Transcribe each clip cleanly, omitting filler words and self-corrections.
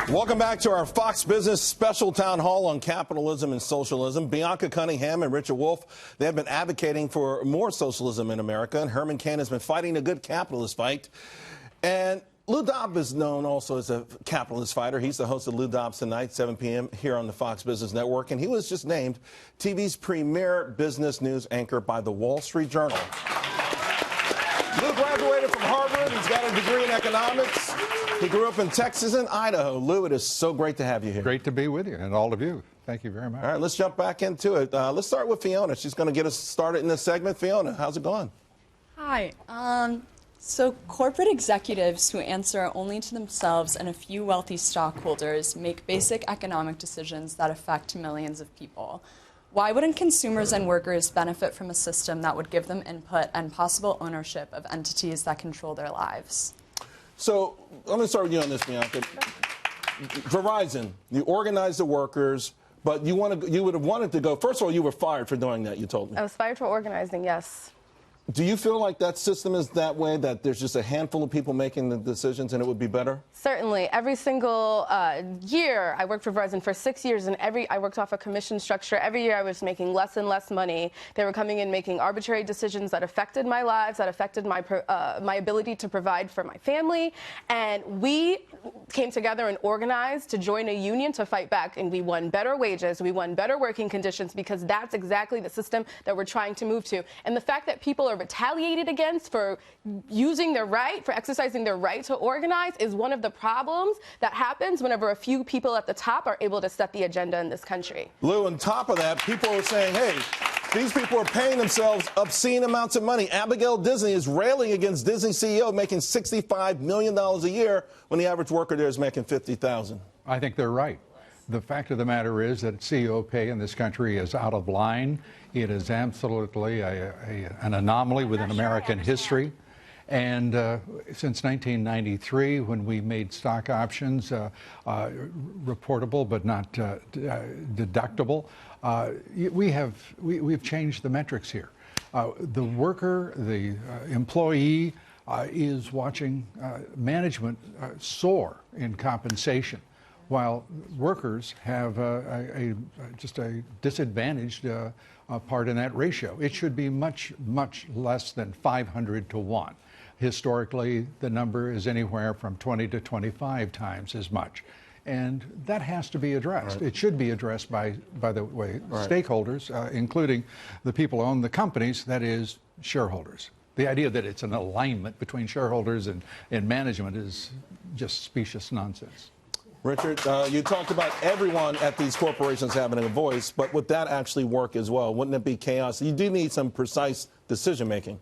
Welcome back to our Fox Business special town hall on capitalism and socialism. Bianca, Cunningham, and Richard Wolff, they have been advocating for more socialism in America, and Herman Cain has been fighting a good capitalist fight. And Lou Dobbs is known also as a capitalist fighter. He's the host of Lou Dobbs Tonight, 7 p.m. here on the Fox Business Network, and he was just named TV's premier business news anchor by the Wall Street Journal. Lou graduated from Harvard. He's got a degree in economics. He grew up in Texas and Idaho. Lou, it is so great to have you here. Great to be with you and all of you. Thank you very much. All right, let's jump back into it. Let's start with Fiona. She's going to get us started in this segment. Fiona, how's it going? Hi. So corporate executives who answer only to themselves and a few wealthy stockholders make basic economic decisions that affect millions of people. Why wouldn't consumers and workers benefit from a system that would give them input and possible ownership of entities that control their lives? So I'm going to start with you on this, Bianca. Verizon, you organized the workers, but you would have wanted to go. First of all, you were fired for doing that, you told me. I was fired for organizing, yes. Do you feel like that system is that way, that there's just a handful of people making the decisions and it would be better? Certainly. Every single year, I worked for Verizon for 6 years, and I worked off a commission structure. Every year I was making less and less money. They were coming in making arbitrary decisions that affected my lives, that affected my ability to provide for my family. And we came together and organized to join a union to fight back. And we won better wages. We won better working conditions, because that's exactly the system that we're trying to move to. And the fact that people are retaliated against for using their right, for exercising their right to organize, is one of the problems that happens whenever a few people at the top are able to set the agenda in this country. Lou, on top of that, people are saying, hey, these people are paying themselves obscene amounts of money. Abigail Disney is railing against Disney CEO making $65 million a year when the average worker there is making $50,000. I think they're right. The fact of the matter is that CEO pay in this country is out of line. It is absolutely an anomaly within American history. And since 1993, when we made stock options reportable but not deductible, we've changed the metrics here. The worker, the employee, is watching management soar in compensation, while workers have just a disadvantaged part in that ratio. It should be much, much less than 500 to 1. Historically, the number is anywhere from 20 to 25 times as much. And that has to be addressed. Right. It should be addressed by the way, right, stakeholders, including the people who own the companies, that is, shareholders. The idea that it's an alignment between shareholders and management is just specious nonsense. Richard, you talked about everyone at these corporations having a voice, but would that actually work as well? Wouldn't it be chaos? You do need some precise decision-making.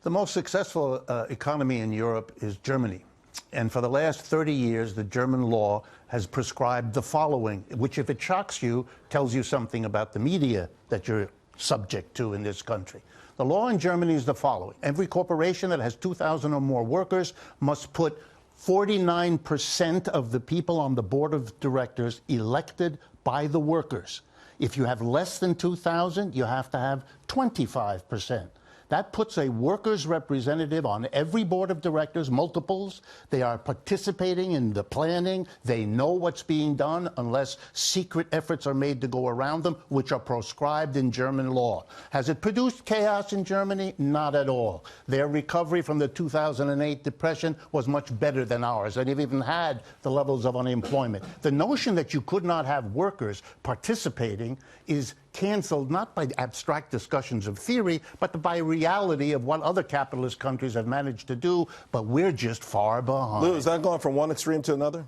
The most successful economy in Europe is Germany. And for the last 30 years, the German law has prescribed the following, which, if it shocks you, tells you something about the media that you're subject to in this country. The law in Germany is the following. Every corporation that has 2,000 or more workers must put 49% of the people on the board of directors elected by the workers. If you have less than 2,000, you have to have 25%. That puts a workers' representative on every board of directors, multiples. They are participating in the planning. They know what's being done unless secret efforts are made to go around them, which are proscribed in German law. Has it produced chaos in Germany? Not at all. Their recovery from the 2008 depression was much better than ours. They've even had the levels of unemployment. The notion that you could not have workers participating is canceled not by abstract discussions of theory, but by reality of what other capitalist countries have managed to do, but we're just far behind. Lou, is that going from one extreme to another?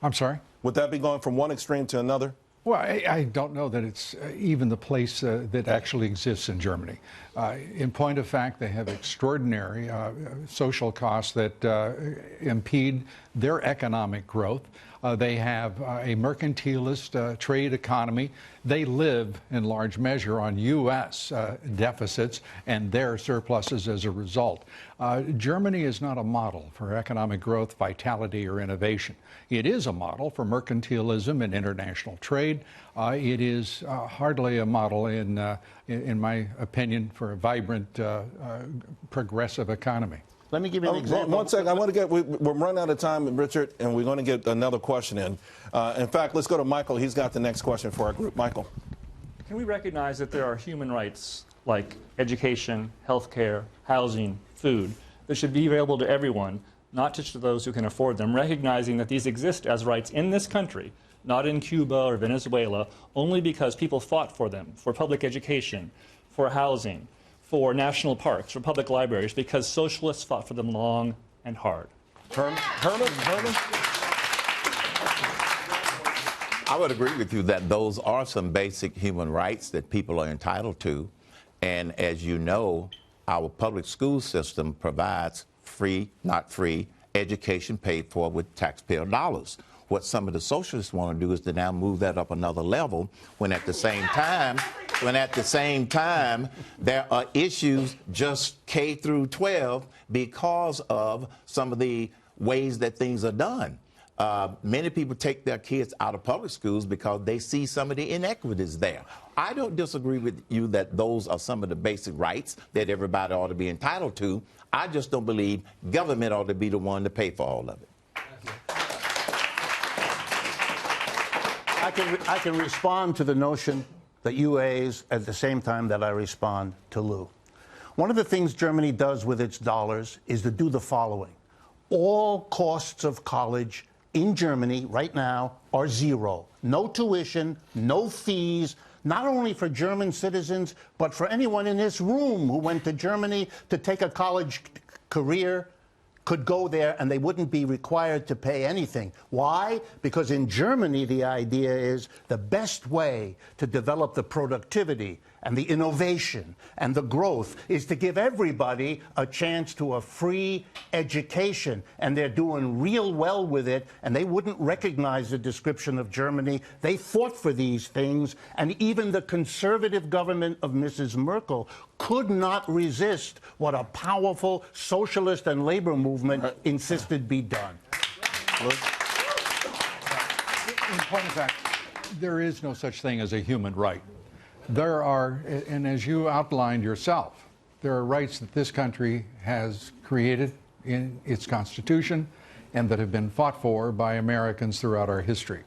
I'm sorry? Would that be going from one extreme to another? Well, I don't know that it's even the place that actually exists in Germany. In point of fact, they have extraordinary social costs that impede their economic growth. They have a mercantilist trade economy. They live in large measure on U.S. deficits and their surpluses as a result. Germany is not a model for economic growth, vitality, or innovation. It is a model for mercantilism and international trade. It is hardly a model, in my opinion, for a vibrant, progressive economy. Let me give you an example. One second. I want to get, we're running out of time, Richard, and we're going to get another question in. In fact, let's go to Michael. He's got the next question for our group. Michael. Can we recognize that there are human rights like education, health care, housing, food that should be available to everyone, not just to those who can afford them, recognizing that these exist as rights in this country, not in Cuba or Venezuela, only because people fought for them, for public education, for housing, for national parks, for public libraries, because socialists fought for them long and hard. Herman? I would agree with you that those are some basic human rights that people are entitled to. And as you know, our public school system provides free, not free, education paid for with taxpayer dollars. What some of the socialists want to do is to now move that up another level when at the same time, there are issues just K through 12 because of some of the ways that things are done. Many people take their kids out of public schools because they see some of the inequities there. I don't disagree with you that those are some of the basic rights that everybody ought to be entitled to. I just don't believe government ought to be the one to pay for all of it. I can respond to the notion that you raise at the same time that I respond to Lou. One of the things Germany does with its dollars is to do the following. All costs of college in Germany right now are zero. No tuition, no fees, not only for German citizens, but for anyone in this room who went to Germany to take a college career could go there and they wouldn't be required to pay anything. Why? Because in Germany, the idea is the best way to develop the productivity and the innovation and the growth is to give everybody a chance to a free education. And they're doing real well with it, and they wouldn't recognize the description of Germany. They fought for these things, and even the conservative government of Mrs. Merkel could not resist what a powerful socialist and labor movement insisted be done. In point of fact, there is no such thing as a human right. There are, and as you outlined yourself, there are rights that this country has created in its Constitution and that have been fought for by Americans throughout our history.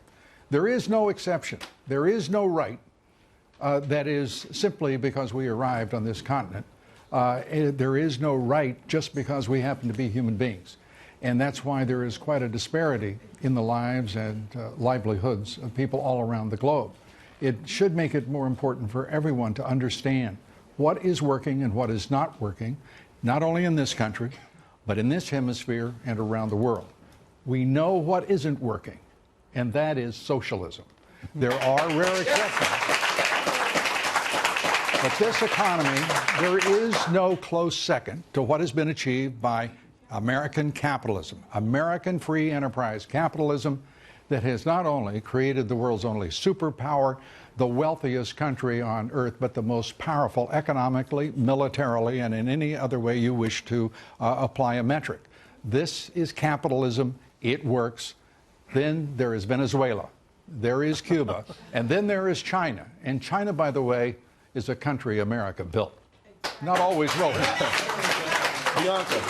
There is no exception. There is no right that is simply because we arrived on this continent. There is no right just because we happen to be human beings. And that's why there is quite a disparity in the lives and livelihoods of people all around the globe. It should make it more important for everyone to understand what is working and what is not working, not only in this country, but in this hemisphere and around the world. We know what isn't working, and that is socialism. There are rare exceptions. But this economy, there is no close second to what has been achieved by American capitalism, American free enterprise capitalism that has not only created the world's only superpower, the wealthiest country on earth, but the most powerful economically, militarily, and in any other way you wish to apply a metric. This is capitalism. It works. Then there is Venezuela. There is Cuba. And then there is China. And China, by the way, is a country America built. Not always rolling. Bianca,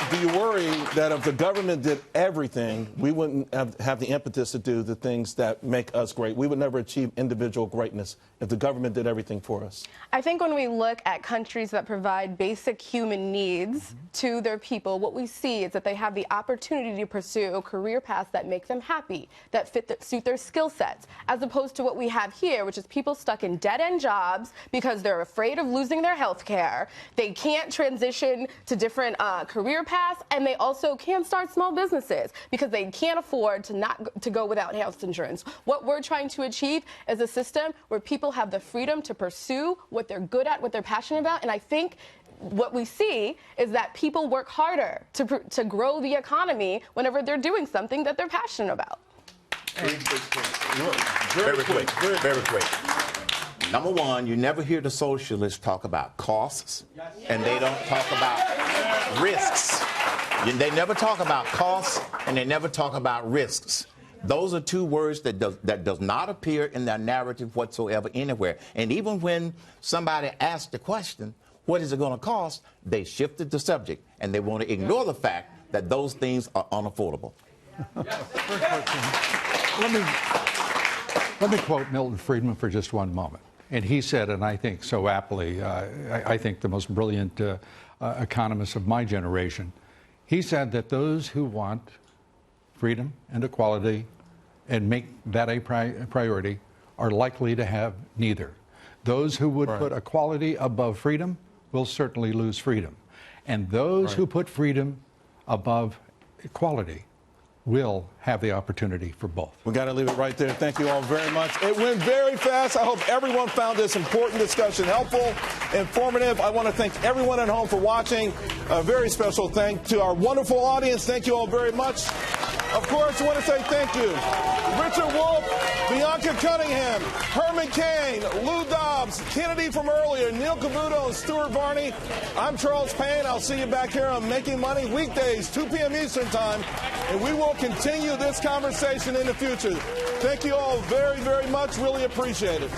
do you worry that if the government did everything, we wouldn't have the impetus to do the things that make us great? We would never achieve individual greatness if the government did everything for us. I think when we look at countries that provide basic human needs to their people, what we see is that they have the opportunity to pursue career paths that make them happy, that suit their skill sets, as opposed to what we have here, which is people stuck in dead-end jobs because they're afraid of losing their health care. They can't transition to different career paths, and they also can't start small businesses because they can't afford to go without health insurance. What we're trying to achieve is a system where people have the freedom to pursue what they're good at, what they're passionate about, and I think what we see is that people work harder to grow the economy whenever they're doing something that they're passionate about. Very quick. Number one, you never hear the socialists talk about costs, and they don't talk about risks. They never talk about costs, and they never talk about risks. Those are two words that does not appear in their narrative whatsoever anywhere. And even when somebody asks the question, what is it going to cost, they shifted the subject, and they want to ignore the fact that those things are unaffordable. Let me quote Milton Friedman for just one moment. And he said, and I think so aptly, I think the most brilliant economist of my generation, he said that those who want freedom and equality and make that a priority are likely to have neither. Those who would put equality above freedom will certainly lose freedom. And those who put freedom above equality will have the opportunity for both. We got to leave it right there. Thank you all very much. It went very fast. I hope everyone found this important discussion helpful, informative. I want to thank everyone at home for watching. A very special thank to our wonderful audience. Thank you all very much. Of course, I want to say thank you. Richard Wolff, Bianca Cunningham, Herman Cain, Lou Dobbs, Kennedy from earlier, Neil Cavuto, and Stuart Varney. I'm Charles Payne. I'll see you back here on Making Money weekdays, 2 p.m. Eastern Time, and we will continue this conversation in the future. Thank you all very, very much. Really appreciate it.